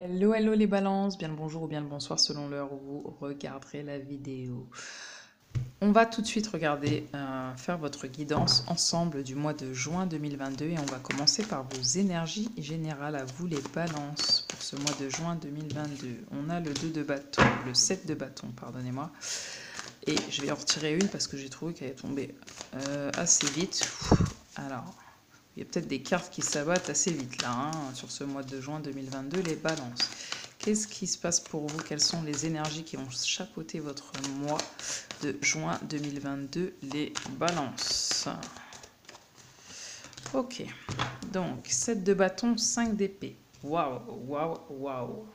Hello, hello les balances, bien le bonjour ou bien le bonsoir selon l'heure où vous regarderez la vidéo. On va tout de suite regarder, faire votre guidance ensemble du mois de juin 2022 et on va commencer par vos énergies générales à vous les balances pour ce mois de juin 2022. On a le 2 de bâton, le 7 de bâton, pardonnez-moi. Et je vais en retirer une parce que j'ai trouvé qu'elle est tombée assez vite. Alors, il y a peut-être des cartes qui s'abattent assez vite là, hein, sur ce mois de juin 2022, les balances. Qu'est-ce qui se passe pour vous? Quelles sont les énergies qui vont chapeauter votre mois de juin 2022, les balances? Ok, donc 7 de bâton, 5 d'épée. Waouh, waouh, waouh.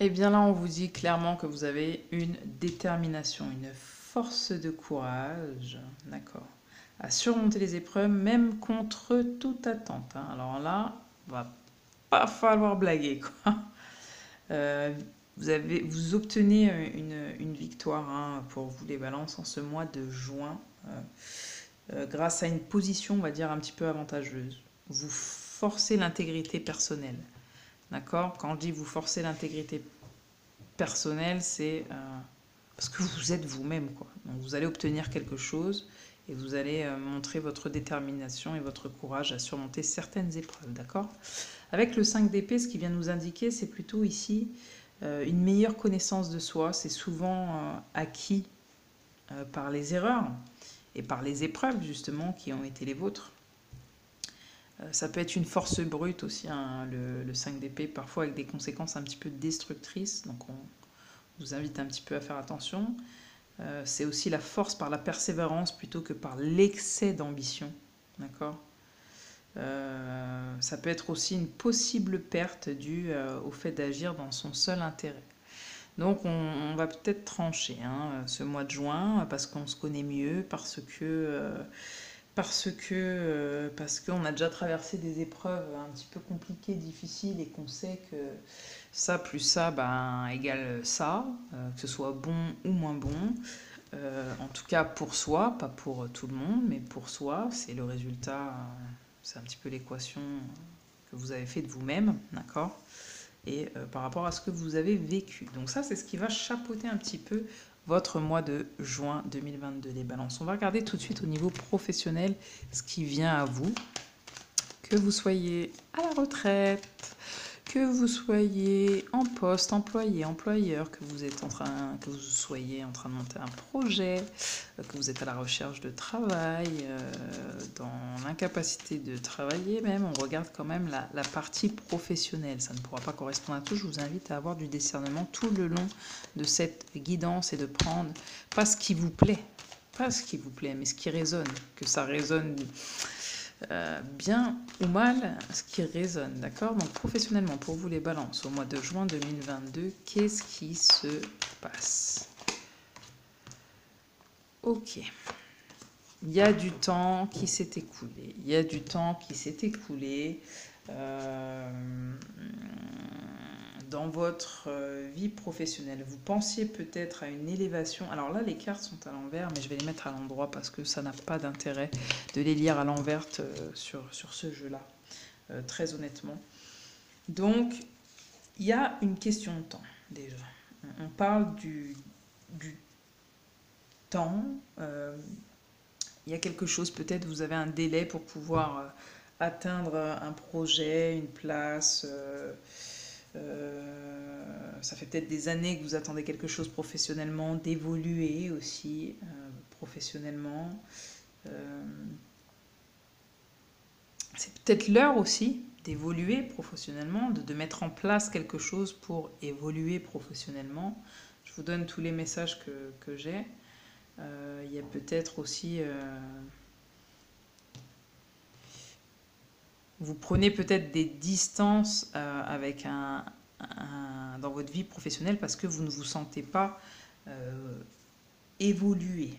Et bien là, on vous dit clairement que vous avez une détermination, une force de courage, d'accord, à surmonter les épreuves, même contre toute attente, hein. Alors là, va pas falloir blaguer, quoi. Euh, vous obtenez une victoire, hein, pour vous les balances en ce mois de juin, grâce à une position, on va dire, un petit peu avantageuse. Vous forcez l'intégrité personnelle, d'accord. Quand je dis vous forcez l'intégrité personnelle, c'est parce que vous êtes vous-même, quoi. Donc vous allez obtenir quelque chose et vous allez montrer votre détermination et votre courage à surmonter certaines épreuves, d'accord. Avec le 5 d'épée, ce qui vient nous indiquer, c'est plutôt ici une meilleure connaissance de soi. C'est souvent acquis par les erreurs et par les épreuves, justement, qui ont été les vôtres. Ça peut être une force brute aussi, hein, le 5 d'épée, parfois avec des conséquences un petit peu destructrices. Donc on vous invite un petit peu à faire attention. C'est aussi la force par la persévérance plutôt que par l'excès d'ambition. D'accord. Ça peut être aussi une possible perte due au fait d'agir dans son seul intérêt. Donc on va peut-être trancher, hein, ce mois de juin parce qu'on se connaît mieux, parce qu'on a déjà traversé des épreuves un petit peu compliquées, difficiles et qu'on sait que ça plus ça ben, égale ça, que ce soit bon ou moins bon. En tout cas pour soi, pas pour tout le monde, mais pour soi, c'est le résultat, c'est un petit peu l'équation que vous avez fait de vous-même, d'accord. Et par rapport à ce que vous avez vécu. Donc ça, c'est ce qui va chapeauter un petit peu votre mois de juin 2022, les balances. On va regarder tout de suite au niveau professionnel ce qui vient à vous. Que vous soyez à la retraite, que vous soyez en poste, employé, employeur, que vous soyez en train de monter un projet, que vous êtes à la recherche de travail, dans l'incapacité de travailler même, on regarde quand même la partie professionnelle. Ça ne pourra pas correspondre à tout. Je vous invite à avoir du discernement tout le long de cette guidance et de prendre pas ce qui vous plaît, pas ce qui vous plaît, mais ce qui résonne, que ça résonne bien ou mal, ce qui résonne, d'accord. Donc professionnellement, pour vous les balances, au mois de juin 2022, qu'est-ce qui se passe? Ok. Il y a du temps qui s'est écoulé. Il y a du temps qui s'est écoulé dans votre vie professionnelle. Vous pensiez peut-être à une élévation. Alors là, les cartes sont à l'envers, mais je vais les mettre à l'endroit parce que ça n'a pas d'intérêt de les lire à l'envers sur ce jeu-là, très honnêtement. Donc, il y a une question de temps, déjà. On parle du temps. Il y a quelque chose, peut-être vous avez un délai pour pouvoir atteindre un projet, une place. Ça fait peut-être des années que vous attendez quelque chose professionnellement, d'évoluer aussi professionnellement. Euh, c'est peut-être l'heure aussi d'évoluer professionnellement, de mettre en place quelque chose pour évoluer professionnellement. Je vous donne tous les messages que j'ai. Il y a peut-être aussi... vous prenez peut-être des distances avec dans votre vie professionnelle parce que vous ne vous sentez pas évoluer.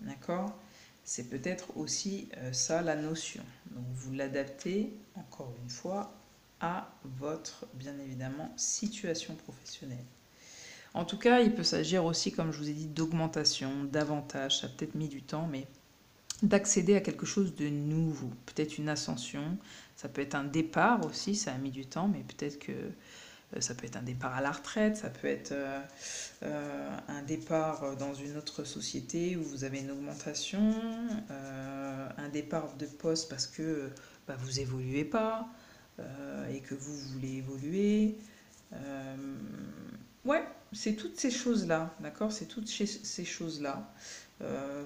D'accord. C'est peut-être aussi ça la notion. Donc vous l'adaptez, encore une fois, à votre, bien évidemment, situation professionnelle. En tout cas, il peut s'agir aussi, comme je vous ai dit, d'augmentation, d'avantage. Ça a peut-être mis du temps, mais d'accéder à quelque chose de nouveau. Peut-être une ascension, ça peut être un départ aussi, ça a mis du temps, mais peut-être que Ça peut être un départ à la retraite, ça peut être un départ dans une autre société où vous avez une augmentation, un départ de poste parce que bah, vous évoluez pas et que vous voulez évoluer. Euh, ouais, c'est toutes ces choses-là, d'accord? C'est toutes ces choses-là.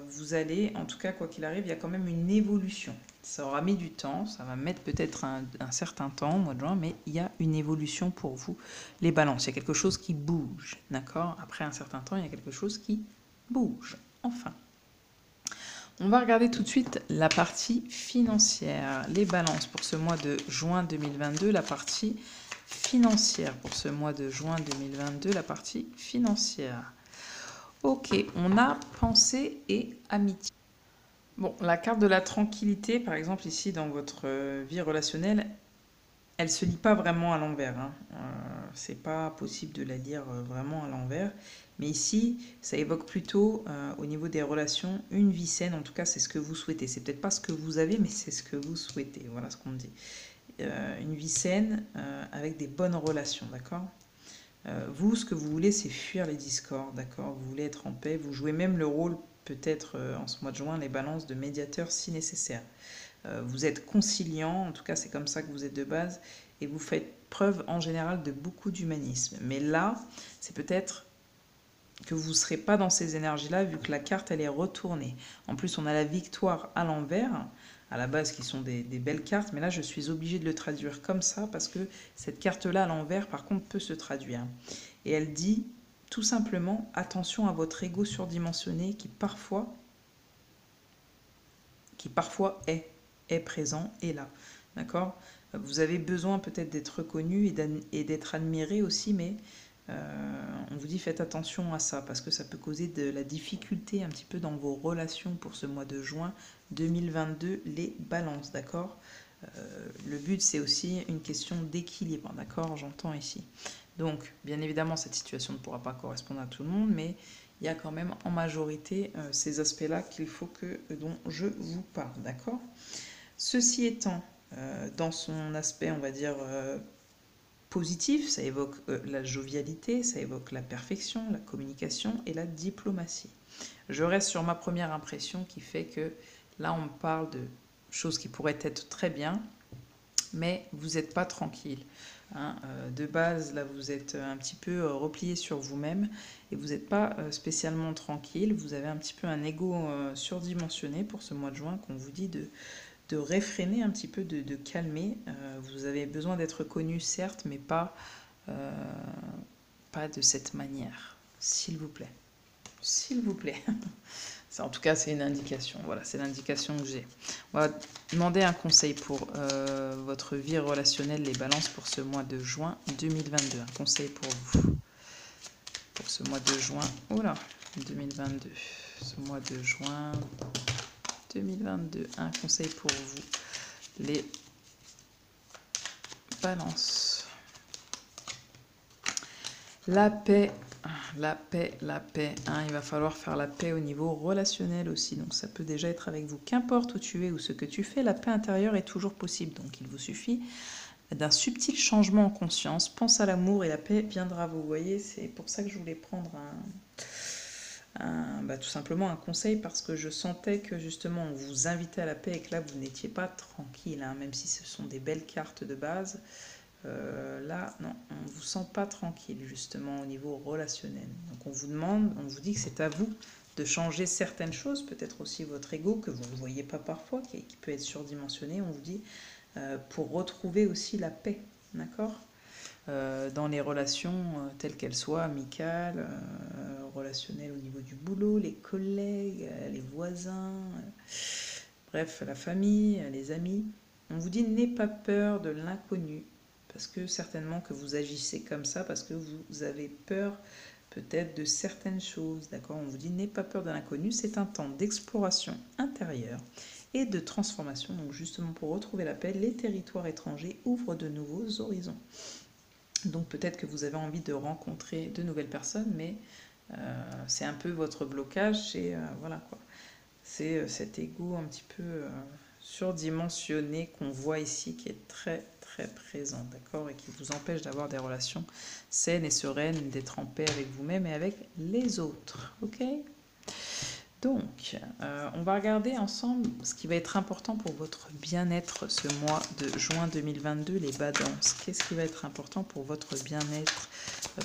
Vous allez, en tout cas, quoi qu'il arrive, il y a quand même une évolution. Ça aura mis du temps, ça va mettre peut-être un certain temps, au mois de juin, mais il y a une évolution pour vous, les balances. Il y a quelque chose qui bouge, d'accord? Après un certain temps, il y a quelque chose qui bouge. Enfin. On va regarder tout de suite la partie financière. Les balances pour ce mois de juin 2022, la partie financière pour ce mois de juin 2022, la partie financière. Ok, on a pensée et amitié. Bon, la carte de la tranquillité, par exemple, ici dans votre vie relationnelle, elle se lit pas vraiment à l'envers. Hein. C'est pas possible de la lire vraiment à l'envers. Mais ici, ça évoque plutôt au niveau des relations une vie saine. En tout cas, c'est ce que vous souhaitez. C'est peut-être pas ce que vous avez, mais c'est ce que vous souhaitez. Voilà ce qu'on me dit. Une vie saine avec des bonnes relations, d'accord. Vous, ce que vous voulez, c'est fuir les discords, d'accord. Vous voulez être en paix. Vous jouez même le rôle, peut-être en ce mois de juin, les balances de médiateur si nécessaire. Vous êtes conciliant, en tout cas c'est comme ça que vous êtes de base, et vous faites preuve en général de beaucoup d'humanisme. Mais là, c'est peut-être que vous ne serez pas dans ces énergies-là, vu que la carte, elle est retournée. En plus, on a la victoire à l'envers, à la base, qui sont des belles cartes, mais là, je suis obligée de le traduire comme ça, parce que cette carte-là, à l'envers, par contre, peut se traduire. Et elle dit, tout simplement, attention à votre ego surdimensionné qui parfois est présent et là. D'accord. Vous avez besoin peut-être d'être reconnu et d'être admiré aussi, mais on vous dit faites attention à ça parce que ça peut causer de la difficulté un petit peu dans vos relations pour ce mois de juin 2022, les balances, d'accord. Le but c'est aussi une question d'équilibre, d'accord, j'entends ici. Donc bien évidemment cette situation ne pourra pas correspondre à tout le monde, mais il y a quand même en majorité ces aspects-là qu'il faut dont je vous parle, d'accord. Ceci étant, dans son aspect, on va dire, positif, ça évoque la jovialité, ça évoque la perfection, la communication et la diplomatie. Je reste sur ma première impression qui fait que là, on parle de choses qui pourraient être très bien, mais vous n'êtes pas tranquille. Hein. De base, là, vous êtes un petit peu replié sur vous-même et vous n'êtes pas spécialement tranquille. Vous avez un petit peu un ego surdimensionné pour ce mois de juin qu'on vous dit de réfréner un petit peu, de calmer. Vous avez besoin d'être connu, certes, mais pas de cette manière. S'il vous plaît. S'il vous plaît. En tout cas, c'est une indication. Voilà, c'est l'indication que j'ai. On va demander un conseil pour votre vie relationnelle, les balances, pour ce mois de juin 2022. Un conseil pour vous. Pour ce mois de juin, 2022. Ce mois de juin 2022. Un conseil pour vous, les balances. La paix, la paix, la paix. Hein, il va falloir faire la paix au niveau relationnel aussi. Donc ça peut déjà être avec vous. Qu'importe où tu es ou ce que tu fais, la paix intérieure est toujours possible. Donc il vous suffit d'un subtil changement en conscience. Pense à l'amour et la paix viendra. Vous voyez, c'est pour ça que je voulais prendre tout simplement un conseil parce que je sentais que justement on vous invitait à la paix et que là vous n'étiez pas tranquille. Hein, même si ce sont des belles cartes de base. Là, non, on ne vous sent pas tranquille justement au niveau relationnel. Donc on vous dit que c'est à vous de changer certaines choses, peut-être aussi votre ego que vous ne voyez pas parfois, qui peut être surdimensionné, on vous dit, pour retrouver aussi la paix, d'accord. Dans les relations telles qu'elles soient, amicales, relationnelles au niveau du boulot, les collègues, les voisins, bref, la famille, les amis. On vous dit n'aie pas peur de l'inconnu, parce que certainement que vous agissez comme ça, parce que vous avez peur peut-être de certaines choses, d'accord. On vous dit n'aie pas peur de l'inconnu, c'est un temps d'exploration intérieure et de transformation. Donc justement pour retrouver la paix, les territoires étrangers ouvrent de nouveaux horizons. Donc peut-être que vous avez envie de rencontrer de nouvelles personnes, mais c'est un peu votre blocage, voilà quoi. C'est cet ego un petit peu surdimensionné qu'on voit ici, qui est très très présent, d'accord? Et qui vous empêche d'avoir des relations saines et sereines, d'être en paix avec vous-même et avec les autres, ok? Donc, on va regarder ensemble ce qui va être important pour votre bien-être ce mois de juin 2022, les balances. Qu'est-ce qui va être important pour votre bien-être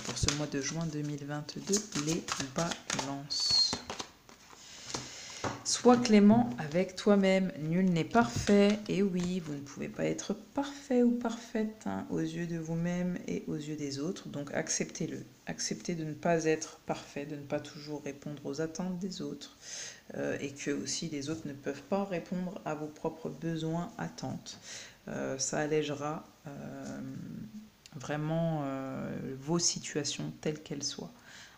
pour ce mois de juin 2022, les balances? Sois clément avec toi-même, nul n'est parfait. Et oui, vous ne pouvez pas être parfait ou parfaite aux yeux de vous-même et aux yeux des autres, donc acceptez-le. Acceptez de ne pas être parfait, de ne pas toujours répondre aux attentes des autres, et que aussi les autres ne peuvent pas répondre à vos propres besoins, attentes. Ça allégera vraiment vos situations telles qu'elles soient.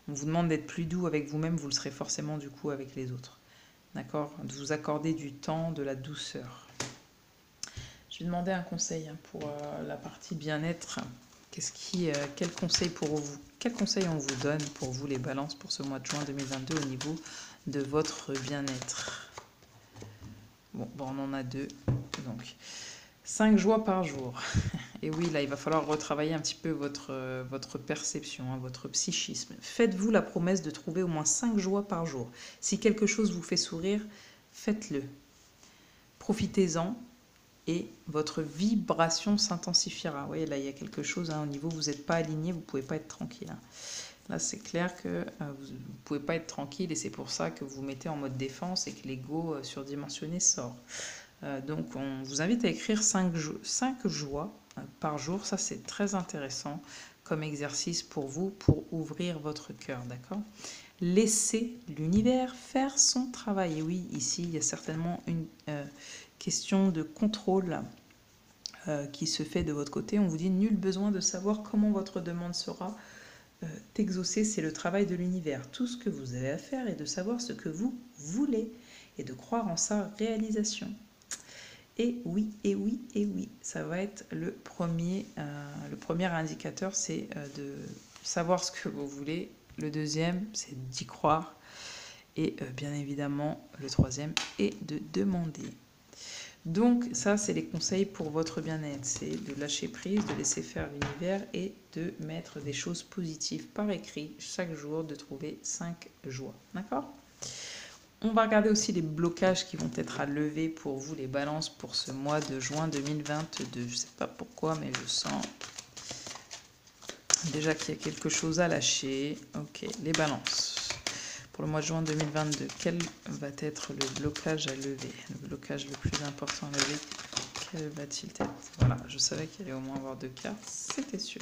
On vous demande d'être plus doux avec vous-même, vous le serez forcément du coup avec les autres. D'accord? De vous accorder du temps, de la douceur. Je vais demander un conseil pour la partie bien-être. Quel conseil on vous donne pour vous les balances pour ce mois de juin 2022 au niveau de votre bien-être? Bon, on en a 2. Donc, 5 joies par jour. Et oui, là, il va falloir retravailler un petit peu votre perception, votre psychisme. Faites-vous la promesse de trouver au moins 5 joies par jour. Si quelque chose vous fait sourire, faites-le. Profitez-en et votre vibration s'intensifiera. Vous voyez, là, il y a quelque chose au niveau où vous n'êtes pas aligné, vous ne pouvez pas être tranquille. Là, c'est clair que vous ne pouvez pas être tranquille et c'est pour ça que vous vous mettez en mode défense et que l'ego surdimensionné sort. Donc, on vous invite à écrire 5 joies par jour. Ça, c'est très intéressant comme exercice pour vous, pour ouvrir votre cœur, d'accord? Laissez l'univers faire son travail. Et oui, ici, il y a certainement une question de contrôle qui se fait de votre côté. On vous dit nul besoin de savoir comment votre demande sera exaucée. C'est le travail de l'univers. Tout ce que vous avez à faire est de savoir ce que vous voulez et de croire en sa réalisation. Et oui, et oui, et oui, ça va être le premier indicateur, c'est de savoir ce que vous voulez. Le deuxième, c'est d'y croire. Et bien évidemment, le troisième est de demander. Donc ça, c'est les conseils pour votre bien-être. C'est de lâcher prise, de laisser faire l'univers et de mettre des choses positives par écrit chaque jour, de trouver 5 joies. D'accord ? On va regarder aussi les blocages qui vont être à lever pour vous, les balances, pour ce mois de juin 2022. Je ne sais pas pourquoi, mais je sens déjà qu'il y a quelque chose à lâcher. Ok, les balances. Pour le mois de juin 2022, quel va être le blocage à lever? Le blocage le plus important à lever, quel va-t-il être? Voilà, je savais qu'il allait au moins avoir 2 cartes, c'était sûr.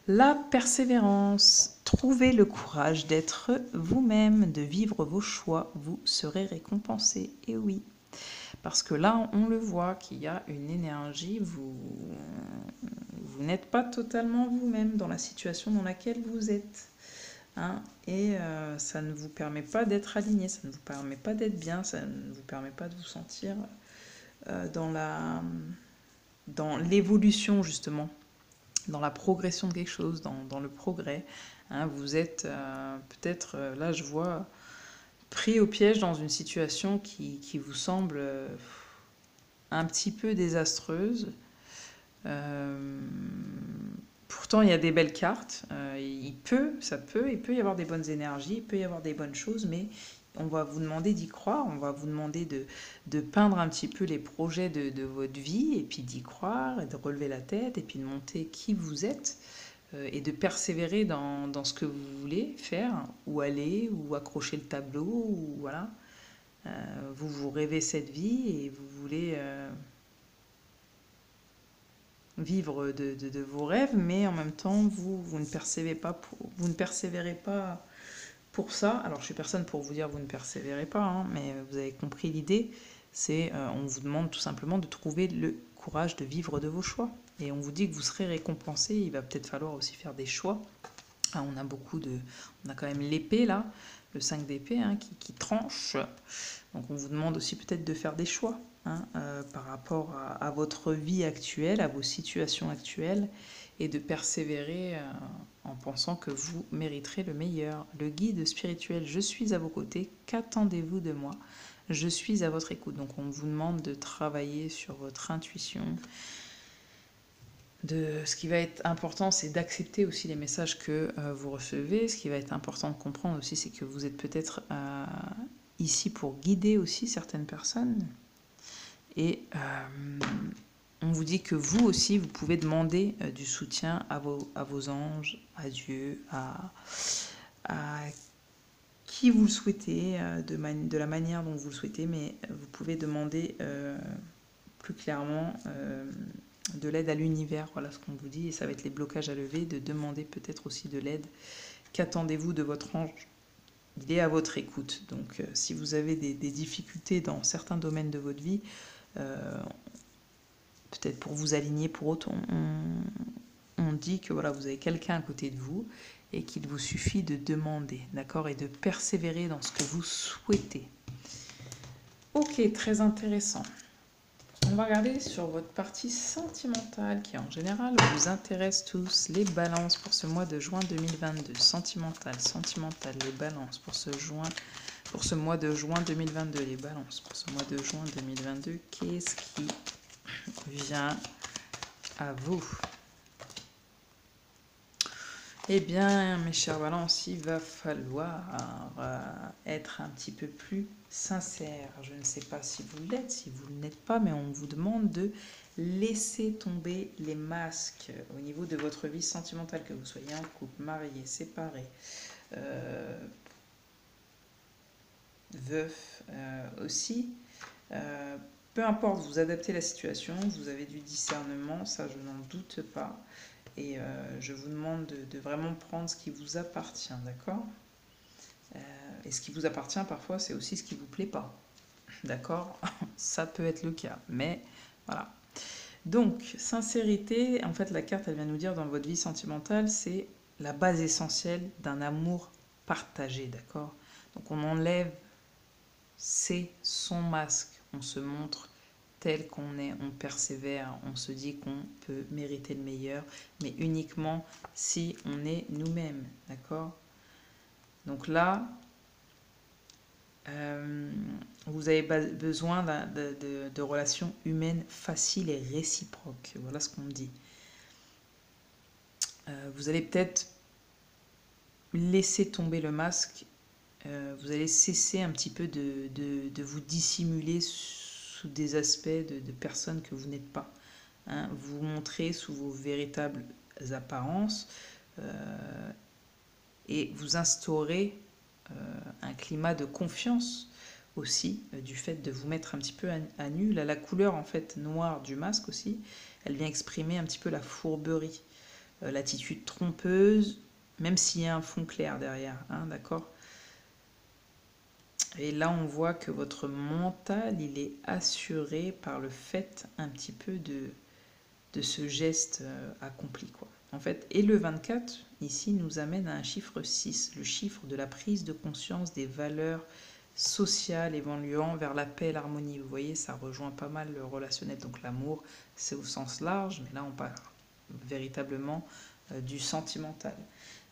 La persévérance. Trouvez le courage d'être vous-même, de vivre vos choix. Vous serez récompensé. Et oui, parce que là, on le voit qu'il y a une énergie. Vous n'êtes pas totalement vous-même dans la situation dans laquelle vous êtes. Et ça ne vous permet pas d'être aligné, ça ne vous permet pas d'être bien, ça ne vous permet pas de vous sentir dans l'évolution justement, dans la progression de quelque chose, dans le progrès. Vous êtes peut-être, là je vois, pris au piège dans une situation qui vous semble un petit peu désastreuse. Pourtant, il y a des belles cartes. Il peut y avoir des bonnes énergies, il peut y avoir des bonnes choses, mais on va vous demander d'y croire, on va vous demander de peindre un petit peu les projets de votre vie, et puis d'y croire, et de relever la tête, et puis de monter qui vous êtes, et de persévérer dans ce que vous voulez faire, ou aller, ou accrocher le tableau, ou voilà. Vous rêvez cette vie, et vous voulez... vivre de vos rêves, mais en même temps, vous ne persévérez pas pour ça. Alors, je suis personne pour vous dire vous ne persévérez pas, mais vous avez compris l'idée. C'est, on vous demande tout simplement de trouver le courage de vivre de vos choix. Et on vous dit que vous serez récompensé. Il va peut-être falloir aussi faire des choix. On a quand même l'épée là, le 5 d'épée qui tranche. Donc on vous demande aussi peut-être de faire des choix par rapport à votre vie actuelle, à vos situations actuelles, et de persévérer en pensant que vous mériterez le meilleur. Le guide spirituel, je suis à vos côtés, qu'attendez-vous de moi? Je suis à votre écoute. Donc on vous demande de travailler sur votre intuition, Ce qui va être important, c'est d'accepter aussi les messages que vous recevez. Ce qui va être important de comprendre aussi, c'est que vous êtes peut-être ici pour guider aussi certaines personnes. Et on vous dit que vous aussi, vous pouvez demander du soutien à vos anges, à Dieu, à qui vous le souhaitez, de la manière dont vous le souhaitez, mais vous pouvez demander plus clairement de l'aide à l'univers, voilà ce qu'on vous dit, et ça va être les blocages à lever, de demander peut-être aussi de l'aide. Qu'attendez-vous de votre ange? Il est à votre écoute, donc si vous avez des difficultés dans certains domaines de votre vie, peut-être pour vous aligner, pour autre, on dit que voilà, vous avez quelqu'un à côté de vous et qu'il vous suffit de demander, d'accord, et de persévérer dans ce que vous souhaitez. Ok, très intéressant. On va regarder sur votre partie sentimentale qui en général vous intéresse tous, les balances pour ce mois de juin 2022. Sentimental, les balances pour ce mois de juin 2022. Les balances pour ce mois de juin 2022. Qu'est-ce qui vient à vous? Eh bien, mes chers balances, il va falloir être un petit peu plus sincère. Je ne sais pas si vous l'êtes, si vous ne l'êtes pas, mais on vous demande de laisser tomber les masques au niveau de votre vie sentimentale, que vous soyez en couple, marié, séparé, veuf aussi. Peu importe, vous adaptez la situation, vous avez du discernement, ça je n'en doute pas. Et je vous demande de vraiment prendre ce qui vous appartient, d'accord? Et ce qui vous appartient, parfois, c'est aussi ce qui ne vous plaît pas, d'accord? Ça peut être le cas, mais voilà. Donc, sincérité, en fait, la carte, elle vient nous dire dans votre vie sentimentale, c'est la base essentielle d'un amour partagé, d'accord? Donc, on enlève son masque, on se montre tel qu'on est, on persévère, on se dit qu'on peut mériter le meilleur, mais uniquement si on est nous-mêmes, d'accord? Donc là, vous avez besoin de relations humaines faciles et réciproques. Voilà ce qu'on me dit. Vous allez peut-être laisser tomber le masque. Vous allez cesser un petit peu de vous dissimuler sous des aspects de personnes que vous n'êtes pas. Hein, vous montrer sous vos véritables apparences et vous instaurer un climat de confiance aussi, du fait de vous mettre un petit peu à nu. Là, la couleur en fait noire du masque aussi, elle vient exprimer un petit peu la fourberie, l'attitude trompeuse, même s'il y a un fond clair derrière, hein, d'accord? Et là, on voit que votre mental, il est assuré par le fait un petit peu de ce geste accompli, quoi. En fait, et le 24, ici, nous amène à un chiffre 6, le chiffre de la prise de conscience des valeurs sociales évoluant vers la paix et l'harmonie. Vous voyez, ça rejoint pas mal le relationnel. Donc l'amour, c'est au sens large, mais là, on parle véritablement du sentimental.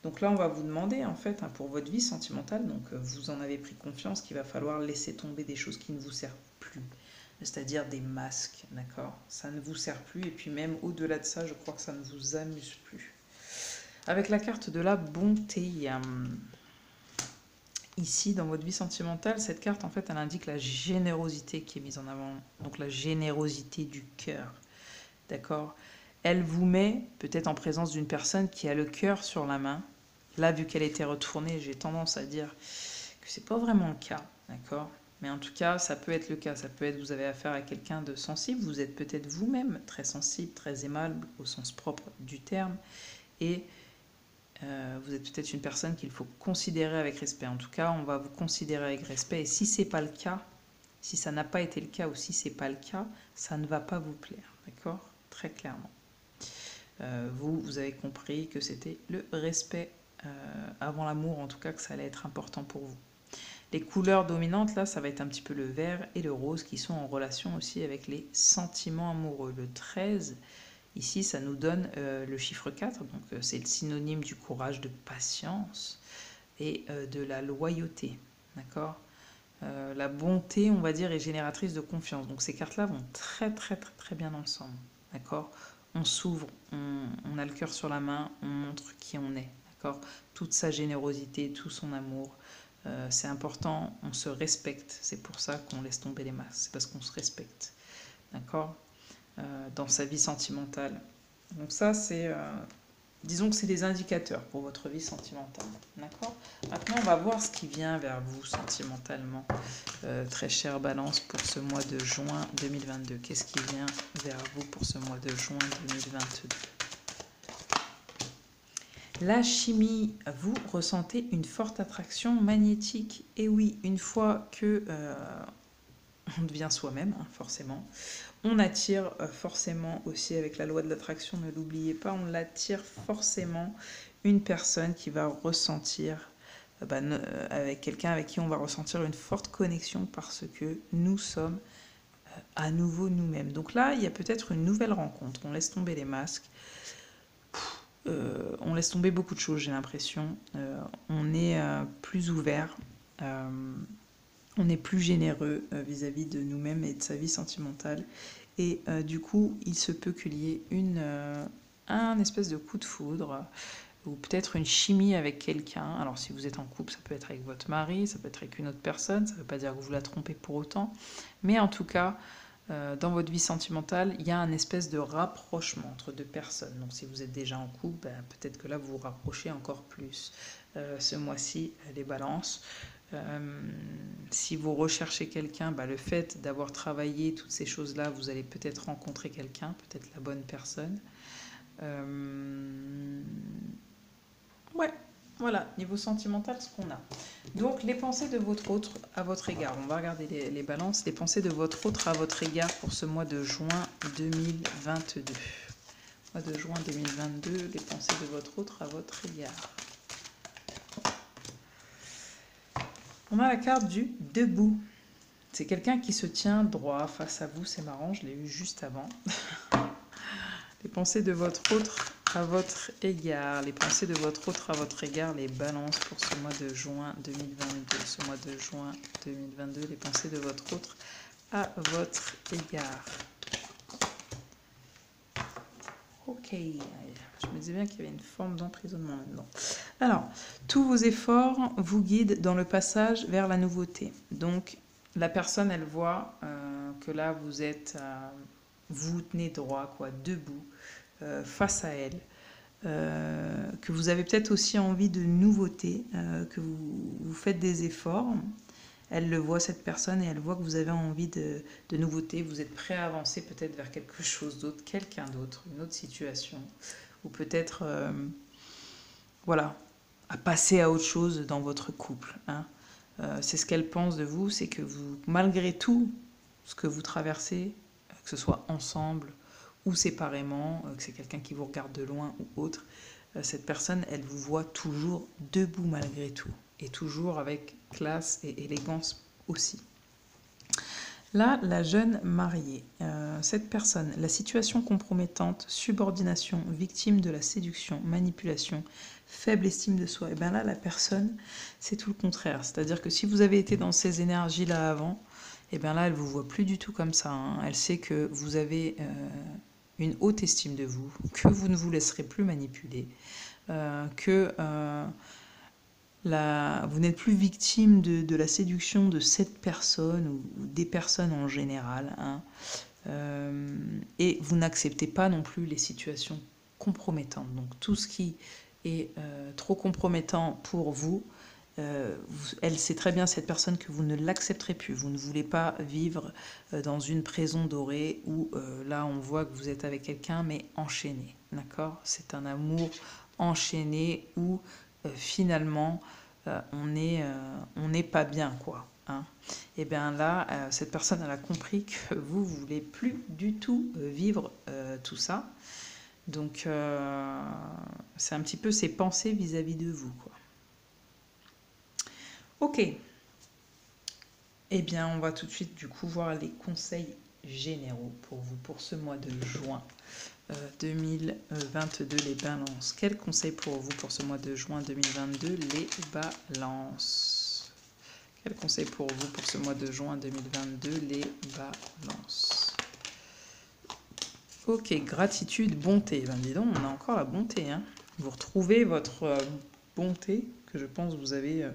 Donc là, on va vous demander, en fait, pour votre vie sentimentale, donc vous en avez pris confiance, qu'il va falloir laisser tomber des choses qui ne vous servent plus. C'est-à-dire des masques, d'accord? Ça ne vous sert plus, et puis même au-delà de ça, je crois que ça ne vous amuse plus. Avec la carte de la bonté, ici, dans votre vie sentimentale, cette carte, en fait, elle indique la générosité qui est mise en avant, donc la générosité du cœur, d'accord? Elle vous met peut-être en présence d'une personne qui a le cœur sur la main. Là, vu qu'elle était retournée, j'ai tendance à dire que c'est pas vraiment le cas, d'accord? Mais en tout cas, ça peut être le cas. Ça peut être, vous avez affaire à quelqu'un de sensible. Vous êtes peut-être vous-même très sensible, très aimable au sens propre du terme. Et vous êtes peut-être une personne qu'il faut considérer avec respect. En tout cas, on va vous considérer avec respect. Et si c'est pas le cas, si ça n'a pas été le cas ou si c'est pas le cas, ça ne va pas vous plaire, d'accord? Très clairement. Vous avez compris que c'était le respect avant l'amour, en tout cas que ça allait être important pour vous. Les couleurs dominantes, là, ça va être un petit peu le vert et le rose qui sont en relation aussi avec les sentiments amoureux. Le 13, ici, ça nous donne le chiffre 4, donc c'est le synonyme du courage, de patience et de la loyauté, d'accord? La bonté, on va dire, est génératrice de confiance. Donc ces cartes-là vont très très très très bien ensemble, d'accord? on s'ouvre, on a le cœur sur la main, on montre qui on est, d'accord? Toute sa générosité, tout son amour. C'est important, on se respecte. C'est pour ça qu'on laisse tomber les masques. C'est parce qu'on se respecte, d'accord? Dans sa vie sentimentale. Donc ça, c'est... disons que c'est des indicateurs pour votre vie sentimentale, d'accord? Maintenant, on va voir ce qui vient vers vous sentimentalement, très chère Balance, pour ce mois de juin 2022. Qu'est-ce qui vient vers vous pour ce mois de juin 2022? La chimie, vous ressentez une forte attraction magnétique. Et oui, une fois que on devient soi-même, hein, forcément, on attire forcément aussi avec la loi de l'attraction, ne l'oubliez pas, on l'attire forcément une personne qui va ressentir, avec quelqu'un avec qui on va ressentir une forte connexion parce que nous sommes à nouveau nous-mêmes. Donc là, il y a peut-être une nouvelle rencontre. On laisse tomber les masques. On laisse tomber beaucoup de choses, j'ai l'impression. On est plus ouvert. On est plus généreux vis-à-vis de nous-mêmes et de sa vie sentimentale. Et du coup, il se peut qu'il y ait un espèce de coup de foudre ou peut-être une chimie avec quelqu'un. Alors si vous êtes en couple, ça peut être avec votre mari, ça peut être avec une autre personne, ça ne veut pas dire que vous la trompez pour autant. Mais en tout cas, dans votre vie sentimentale, il y a un espèce de rapprochement entre deux personnes. Donc si vous êtes déjà en couple, peut-être que là, vous vous rapprochez encore plus. Ce mois-ci, les balances. Si vous recherchez quelqu'un, le fait d'avoir travaillé toutes ces choses-là, vous allez peut-être rencontrer quelqu'un, peut-être la bonne personne. Ouais, voilà, niveau sentimental, ce qu'on a. Donc, les pensées de votre autre à votre égard. On va regarder les balances. Les pensées de votre autre à votre égard pour ce mois de juin 2022. Mois de juin 2022, les pensées de votre autre à votre égard. On a la carte du debout. C'est quelqu'un qui se tient droit face à vous. C'est marrant, je l'ai eu juste avant. Les pensées de votre autre à votre égard. Les pensées de votre autre à votre égard. Les balances pour ce mois de juin 2022. Ce mois de juin 2022. Les pensées de votre autre à votre égard. Ok. Je me disais bien qu'il y avait une forme d'emprisonnement là-dedans. Alors, tous vos efforts vous guident dans le passage vers la nouveauté. Donc, la personne, elle voit que là, vous êtes, vous tenez droit, quoi, debout, face à elle, que vous avez peut-être aussi envie de nouveauté, que vous faites des efforts. Elle le voit, cette personne, et elle voit que vous avez envie de nouveauté. Vous êtes prêt à avancer peut-être vers quelque chose d'autre, quelqu'un d'autre, une autre situation, ou peut-être, voilà, à passer à autre chose dans votre couple. Hein. C'est ce qu'elle pense de vous, c'est que vous, malgré tout ce que vous traversez, que ce soit ensemble ou séparément, que c'est quelqu'un qui vous regarde de loin ou autre, cette personne, elle vous voit toujours debout malgré tout, et toujours avec classe et élégance aussi. Là, la jeune mariée, cette personne, la situation compromettante, subordination, victime de la séduction, manipulation, faible estime de soi, et bien là, la personne, c'est tout le contraire. C'est-à-dire que si vous avez été dans ces énergies-là avant, et bien là, elle ne vous voit plus du tout comme ça. Hein. Elle sait que vous avez une haute estime de vous, que vous ne vous laisserez plus manipuler, que... vous n'êtes plus victime de la séduction de cette personne ou des personnes en général. Hein. Et vous n'acceptez pas non plus les situations compromettantes. Donc tout ce qui est trop compromettant pour vous, elle sait très bien, cette personne, que vous ne l'accepterez plus. Vous ne voulez pas vivre dans une prison dorée où là on voit que vous êtes avec quelqu'un mais enchaîné. D'accord ? C'est un amour enchaîné où finalement on n'est pas bien, quoi. Hein. Et bien là, cette personne, elle a compris que vous ne voulez plus du tout vivre tout ça. Donc c'est un petit peu ses pensées vis-à-vis de vous, quoi. Ok. Eh bien, on va tout de suite du coup voir les conseils généraux pour vous pour ce mois de juin 2022, les balances. Quels conseils pour vous pour ce mois de juin 2022, les balances? Quels conseils pour vous pour ce mois de juin 2022, les balances? Ok, gratitude, bonté. Ben dis donc, on a encore la bonté. Hein. Vous retrouvez votre bonté que je pense vous avez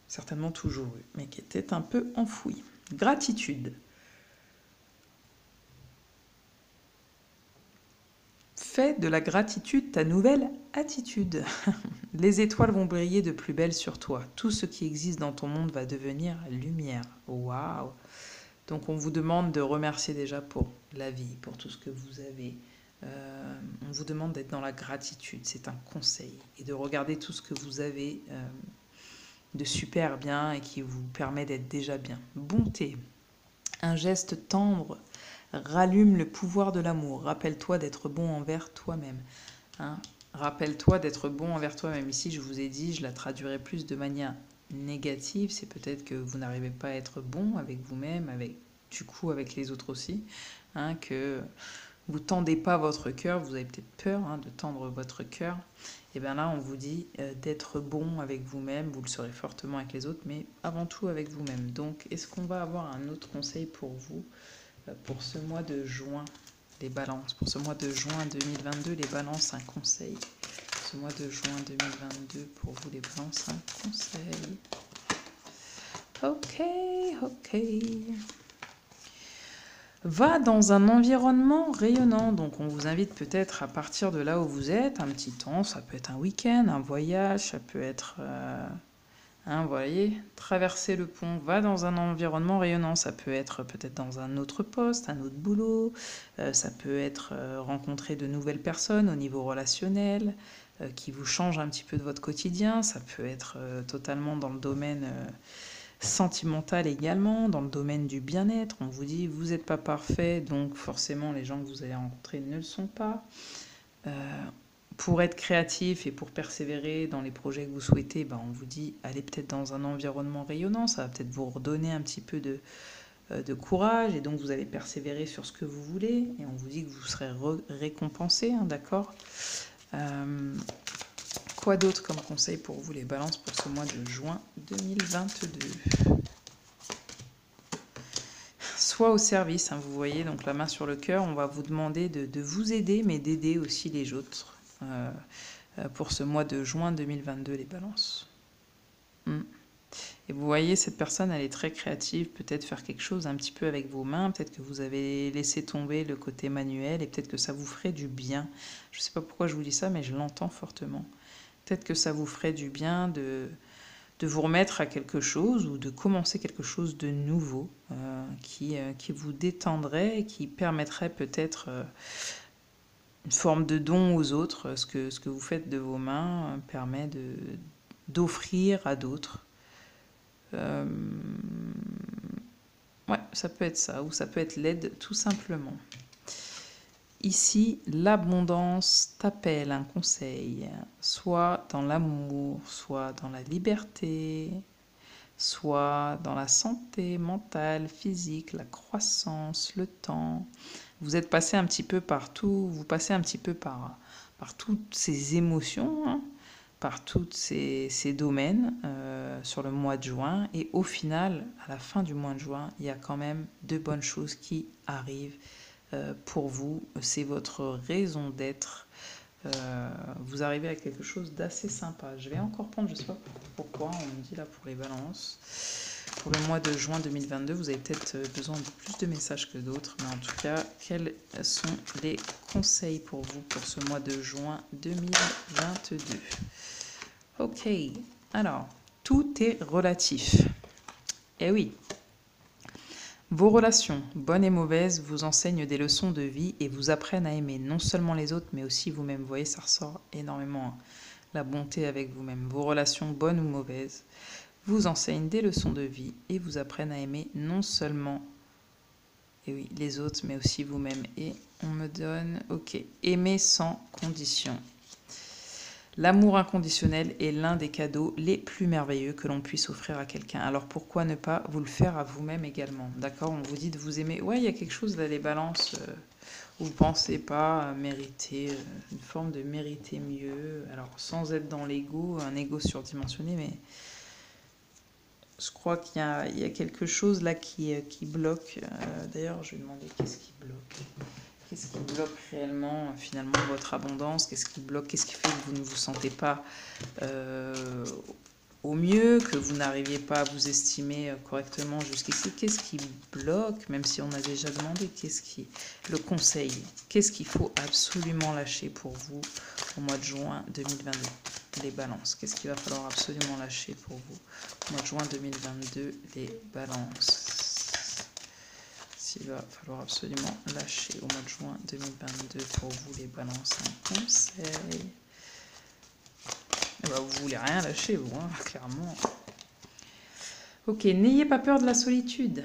certainement toujours eu, mais qui était un peu enfouie. Gratitude. Fais de la gratitude ta nouvelle attitude. Les étoiles vont briller de plus belle sur toi. Tout ce qui existe dans ton monde va devenir lumière. Waouh! Donc on vous demande de remercier déjà pour la vie, pour tout ce que vous avez. On vous demande d'être dans la gratitude, c'est un conseil. Et de regarder tout ce que vous avez de super bien et qui vous permet d'être déjà bien. Bonté. Un geste tendre rallume le pouvoir de l'amour. Rappelle-toi d'être bon envers toi-même. Hein. Rappelle-toi d'être bon envers toi-même. Ici, je vous ai dit, je la traduirai plus de manière négative. C'est peut-être que vous n'arrivez pas à être bon avec vous-même, du coup avec les autres aussi. Hein, que vous tendez pas votre cœur, vous avez peut-être peur de tendre votre cœur. Et bien là, on vous dit d'être bon avec vous-même. Vous le serez fortement avec les autres, mais avant tout avec vous-même. Donc, est-ce qu'on va avoir un autre conseil pour vous pour ce mois de juin, les balances? Pour ce mois de juin 2022, les balances, un conseil. Ce mois de juin 2022, pour vous les balances, un conseil. Ok. Va dans un environnement rayonnant. Donc on vous invite peut-être à partir de là où vous êtes, un petit temps, ça peut être un week-end, un voyage, ça peut être... vous voyez, traverser le pont, va dans un environnement rayonnant. Ça peut être peut-être dans un autre poste, un autre boulot. Ça peut être rencontrer de nouvelles personnes au niveau relationnel qui vous changent un petit peu de votre quotidien. Ça peut être totalement dans le domaine sentimental également, dans le domaine du bien-être. On vous dit, vous n'êtes pas parfait, donc forcément les gens que vous allez rencontrer ne le sont pas. Pour être créatif et pour persévérer dans les projets que vous souhaitez, on vous dit, allez peut-être dans un environnement rayonnant, ça va peut-être vous redonner un petit peu de courage, et donc vous allez persévérer sur ce que vous voulez, et on vous dit que vous serez récompensé, d'accord. Quoi d'autre comme conseil pour vous les balances pour ce mois de juin 2022? Soit au service, vous voyez, donc la main sur le cœur, on va vous demander de vous aider, mais d'aider aussi les autres pour ce mois de juin 2022, les balances. Et vous voyez, cette personne, elle est très créative, peut-être faire quelque chose un petit peu avec vos mains, peut-être que vous avez laissé tomber le côté manuel, et peut-être que ça vous ferait du bien. Je ne sais pas pourquoi je vous dis ça, mais je l'entends fortement. Peut-être que ça vous ferait du bien de vous remettre à quelque chose ou de commencer quelque chose de nouveau qui vous détendrait et qui permettrait peut-être une forme de don aux autres. Ce que vous faites de vos mains permet d'offrir à d'autres. Ouais, ça peut être ça, ou ça peut être l'aide tout simplement. Ici, l'abondance t'appelle un conseil, soit dans l'amour, soit dans la liberté, soit dans la santé mentale, physique, la croissance, le temps. Vous êtes passé un petit peu par tout, vous passez un petit peu par toutes ces émotions, par tous ces domaines sur le mois de juin. Et au final, à la fin du mois de juin, il y a quand même de bonnes choses qui arrivent pour vous. C'est votre raison d'être. Vous arrivez à quelque chose d'assez sympa. Je vais encore prendre, je ne sais pas pourquoi, on me dit là pour les balances. Pour le mois de juin 2022, vous avez peut-être besoin de plus de messages que d'autres, mais en tout cas, quels sont les conseils pour vous pour ce mois de juin 2022? Ok, alors, tout est relatif. Eh oui, vos relations, bonnes et mauvaises, vous enseignent des leçons de vie et vous apprennent à aimer non seulement les autres, mais aussi vous-même. Vous voyez, ça ressort énormément, la bonté avec vous-même. Vos relations, bonnes ou mauvaises, vous enseignent des leçons de vie et vous apprennent à aimer non seulement les autres, mais aussi vous-même. Et on me donne, ok, aimer sans condition. L'amour inconditionnel est l'un des cadeaux les plus merveilleux que l'on puisse offrir à quelqu'un. Alors pourquoi ne pas vous le faire à vous-même également? D'accord, on vous dit de vous aimer. Ouais, il y a quelque chose là, les balances, où vous ne pensez pas mériter, une forme de mériter mieux. Alors sans être dans l'ego, un ego surdimensionné, mais je crois qu'il y a quelque chose là qui bloque. D'ailleurs, je vais demander qu'est-ce qui bloque. Qu'est-ce qui bloque réellement, finalement, votre abondance? Qu'est-ce qui bloque? Qu'est-ce qui fait que vous ne vous sentez pas au mieux, que vous n'arriviez pas à vous estimer correctement jusqu'ici? Qu'est-ce qui bloque, même si on a déjà demandé? Le conseil, qu'est-ce qu'il faut absolument lâcher pour vous au mois de juin 2022? Les balances, qu'est-ce qu'il va falloir absolument lâcher pour vous au mois de juin 2022? Les balances, s'il va falloir absolument lâcher au mois de juin 2022 pour vous, les balances, un conseil. Eh ben, vous voulez rien lâcher, vous, hein, clairement. Ok, n'ayez pas peur de la solitude.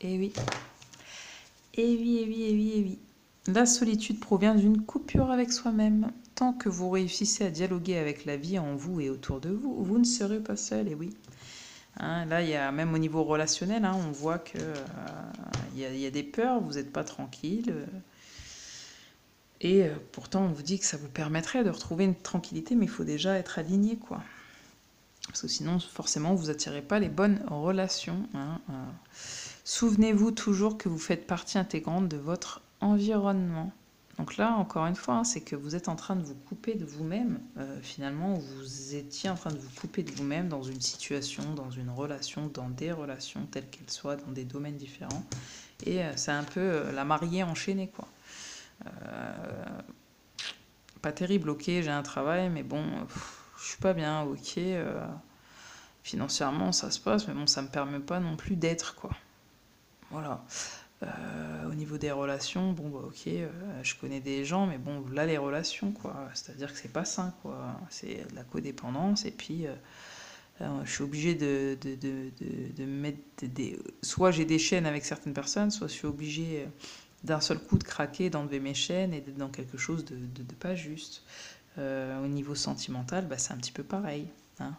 Eh oui. Eh oui, eh oui, eh oui, eh oui. La solitude provient d'une coupure avec soi-même. Tant que vous réussissez à dialoguer avec la vie en vous et autour de vous, vous ne serez pas seul, et oui. Hein, là, il y a même au niveau relationnel, hein, on voit que il y a des peurs, vous n'êtes pas tranquille. Et pourtant, on vous dit que ça vous permettrait de retrouver une tranquillité, mais il faut déjà être aligné, quoi. Parce que sinon, forcément, vous n'attirez pas les bonnes relations. Hein. Souvenez-vous toujours que vous faites partie intégrante de votre environnement. Donc là, encore une fois, hein, c'est que vous êtes en train de vous couper de vous-même. Finalement, vous étiez en train de vous couper de vous-même dans une situation, dans une relation, dans des relations, telles qu'elles soient, dans des domaines différents. Et c'est un peu la mariée enchaînée, quoi. Pas terrible, ok, j'ai un travail, mais bon, je suis pas bien, ok. Financièrement, ça se passe, mais bon, ça me permet pas non plus d'être, quoi. Voilà. Au niveau des relations, bon, bah, ok, je connais des gens, mais bon, là, les relations, quoi. C'est-à-dire que c'est pas sain, quoi. C'est de la codépendance, et puis je suis obligée de mettre des. Soit j'ai des chaînes avec certaines personnes, soit je suis obligée d'un seul coup de craquer, d'enlever mes chaînes et d'être dans quelque chose de pas juste. Au niveau sentimental, bah, c'est un petit peu pareil. Hein.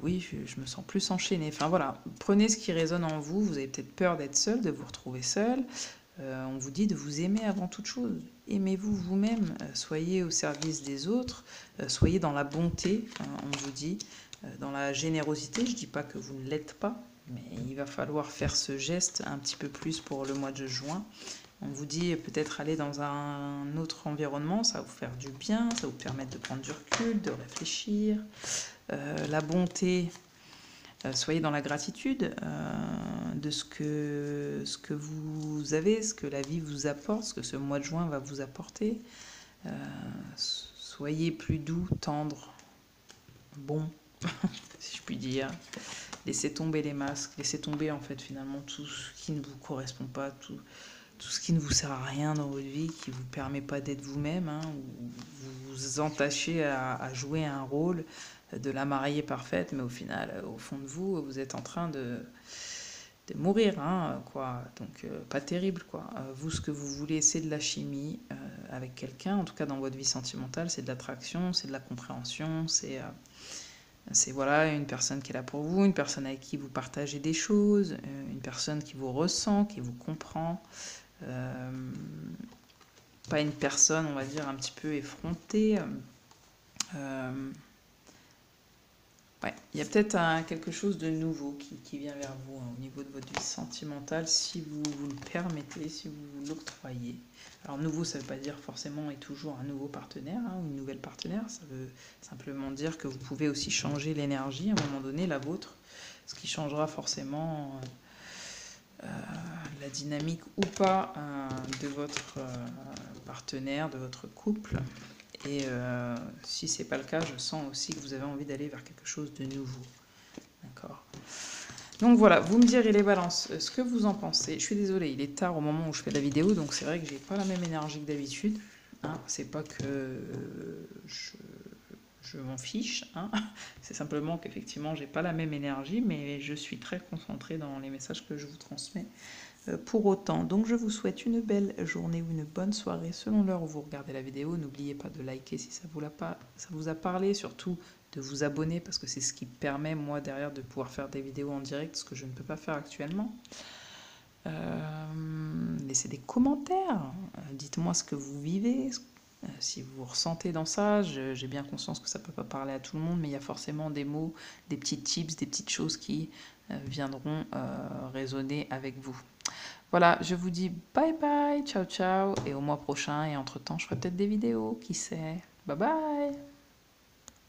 Oui, je me sens plus enchaînée. Enfin voilà, prenez ce qui résonne en vous. Vous avez peut-être peur d'être seul, de vous retrouver seul. On vous dit de vous aimer avant toute chose. Aimez-vous vous-même, soyez au service des autres, soyez dans la bonté, hein, on vous dit, dans la générosité. Je ne dis pas que vous ne l'êtes pas, mais il va falloir faire ce geste un petit peu plus pour le mois de juin. On vous dit peut-être aller dans un autre environnement, ça va vous faire du bien, ça va vous permettre de prendre du recul, de réfléchir. La bonté, soyez dans la gratitude de ce que vous avez, ce que la vie vous apporte, ce que ce mois de juin va vous apporter. Soyez plus doux, tendre, bon, si je puis dire. Laissez tomber les masques, laissez tomber en fait finalement tout ce qui ne vous correspond pas, tout ce qui ne vous sert à rien dans votre vie, qui ne vous permet pas d'être vous-même, hein, ou vous vous entachez à jouer un rôle de la mariée parfaite, mais au final, au fond de vous, vous êtes en train de mourir, hein, quoi. Donc, pas terrible, quoi. Vous, ce que vous voulez, c'est de la chimie avec quelqu'un, en tout cas dans votre vie sentimentale, c'est de l'attraction, c'est de la compréhension, c'est voilà, une personne qui est là pour vous, une personne avec qui vous partagez des choses, une personne qui vous ressent, qui vous comprend. Pas une personne, on va dire, un petit peu effrontée. Ouais, il y a peut-être quelque chose de nouveau qui vient vers vous hein, au niveau de votre vie sentimentale, si vous le permettez, si vous l'octroyez. Alors nouveau, ça ne veut pas dire forcément et toujours un nouveau partenaire hein, ou une nouvelle partenaire, ça veut simplement dire que vous pouvez aussi changer l'énergie à un moment donné, la vôtre, ce qui changera forcément la dynamique ou pas de votre partenaire, de votre couple. Et si c'est pas le cas, je sens aussi que vous avez envie d'aller vers quelque chose de nouveau. D'accord. Donc voilà, vous me direz les balances, ce que vous en pensez. Je suis désolée, il est tard au moment où je fais la vidéo, donc c'est vrai que j'ai pas la même énergie que d'habitude. Hein. C'est pas que je m'en fiche, hein. C'est simplement qu'effectivement j'ai pas la même énergie, mais je suis très concentrée dans les messages que je vous transmets. Pour autant, donc je vous souhaite une belle journée ou une bonne soirée selon l'heure où vous regardez la vidéo. N'oubliez pas de liker si ça vous a parlé, surtout de vous abonner parce que c'est ce qui permet moi derrière de pouvoir faire des vidéos en direct, ce que je ne peux pas faire actuellement. Laissez des commentaires, dites-moi ce que vous vivez, si vous ressentez dans ça. J'ai bien conscience que ça ne peut pas parler à tout le monde, mais il y a forcément des mots, des petits tips, des petites choses qui viendront résonner avec vous. Voilà, je vous dis bye bye, ciao ciao, et au mois prochain, et entre-temps, je ferai peut-être des vidéos, qui sait. Bye bye.